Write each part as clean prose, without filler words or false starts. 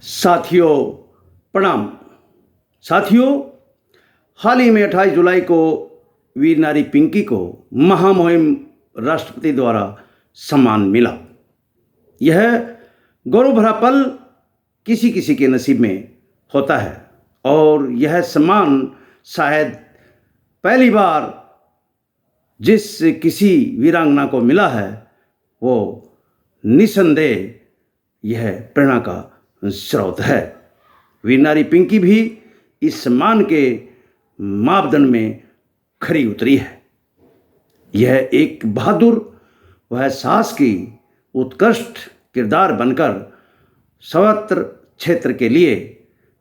साथियों प्रणाम। साथियों, हाल ही में 28 जुलाई को वीर नारी पिंकी को महामहिम राष्ट्रपति द्वारा सम्मान मिला। यह गौरव भरा पल किसी किसी के नसीब में होता है और यह सम्मान शायद पहली बार जिस किसी वीरांगना को मिला है वो निसंदेह यह प्रेरणा का स्रोत है। वीर नारी पिंकी भी इस सम्मान के मापदंड में खरी उतरी है। यह एक बहादुर व साहस की उत्कृष्ट किरदार बनकर सर्वत्र क्षेत्र के लिए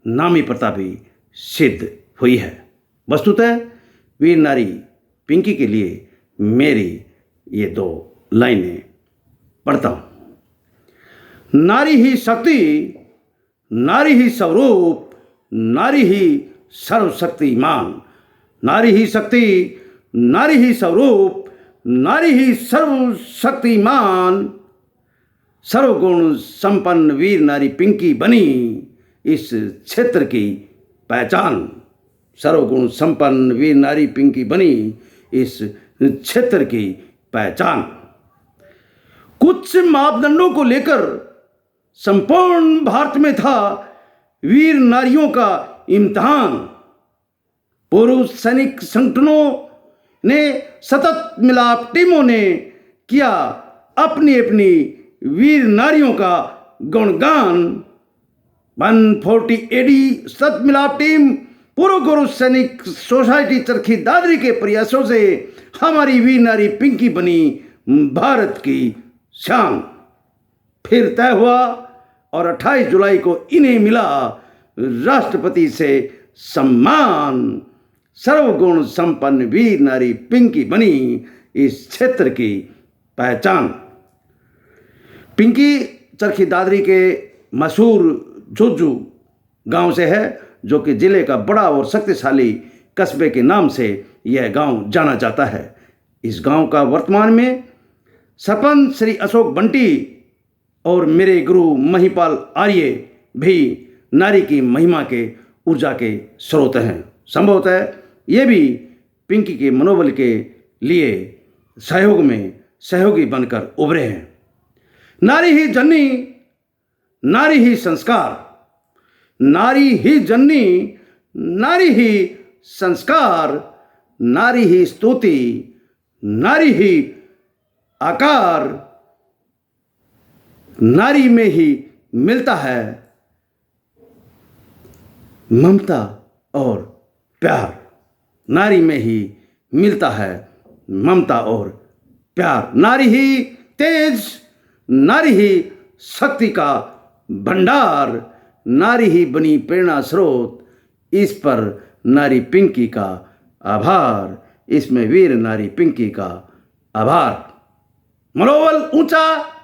नामी प्रतापी सिद्ध हुई है। वस्तुतः वीर नारी पिंकी के लिए मेरी ये दो लाइनें पढ़ता हूँ। नारी ही शक्ति, नारी ही स्वरूप, नारी ही सर्वशक्तिमान। नारी ही शक्ति, नारी ही स्वरूप, नारी ही सर्वशक्तिमान। सर्वगुण संपन्न वीर नारी पिंकी बनी इस क्षेत्र की पहचान। सर्वगुण संपन्न वीर नारी पिंकी बनी इस क्षेत्र की पहचान। कुछ मापदंडों को लेकर संपूर्ण भारत में था वीर नारियों का इम्तिहान। पुरुष सैनिक संगठनों ने, सतत मिलाप टीमों ने किया अपनी अपनी वीर नारियों का गुणगान। 140 एडी सतत मिलाप टीम पूर्व गुरु सैनिक सोसाइटी चरखी दादरी के प्रयासों से हमारी वीर नारी पिंकी बनी भारत की शान। फिर तय हुआ और 28 जुलाई को इन्हें मिला राष्ट्रपति से सम्मान। सर्वगुण संपन्न वीर नारी पिंकी बनी इस क्षेत्र की पहचान। पिंकी चरखी दादरी के मशहूर झुझू गांव से है, जो कि जिले का बड़ा और शक्तिशाली कस्बे के नाम से यह गांव जाना जाता है। इस गांव का वर्तमान में सरपंच श्री अशोक बंटी और मेरे गुरु महिपाल आर्य भी नारी की महिमा के ऊर्जा के स्रोत हैं। संभवतः ये भी पिंकी के मनोबल के लिए सहयोग में सहयोगी बनकर उभरे हैं। नारी ही जननी, नारी ही संस्कार। नारी ही जननी, नारी ही संस्कार। नारी ही स्तुति, नारी ही आकार। नारी में ही मिलता है ममता और प्यार। नारी में ही मिलता है ममता और प्यार। नारी ही तेज, नारी ही शक्ति का भंडार। नारी ही बनी प्रेरणा स्रोत। इस पर नारी पिंकी का आभार। इसमें वीर नारी पिंकी का आभार। मनोबल ऊंचा,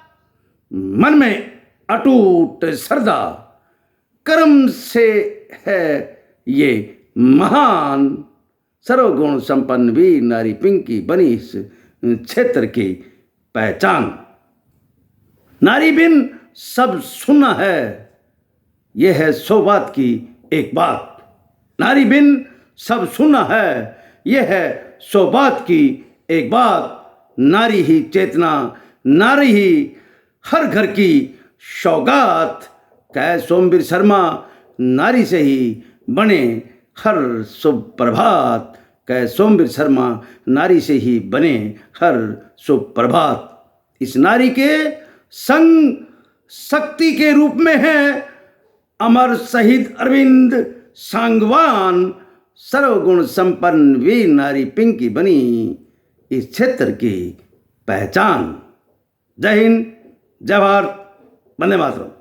मन में अटूट श्रद्धा। कर्म से है ये महान। सर्वगुण संपन्न वीर नारी पिंकी बनी इस क्षेत्र की पहचान। नारी बिन सब सुना है, यह है 100 बात की एक बात। नारी बिन सब सुना है, यह है 100 बात की एक बात। नारी ही चेतना, नारी ही हर घर की सौगात। कह सोमवीर शर्मा, नारी से ही बने हर शुभ प्रभात। कह सोमवीर शर्मा, नारी से ही बने हर शुभ प्रभात। इस नारी के संग शक्ति के रूप में है अमर शहीद अरविंद सांगवान। सर्वगुण संपन्न वीर नारी पिंकी बनी इस क्षेत्र की पहचान। जय हिंद, जय भारत, वंदे मातरम।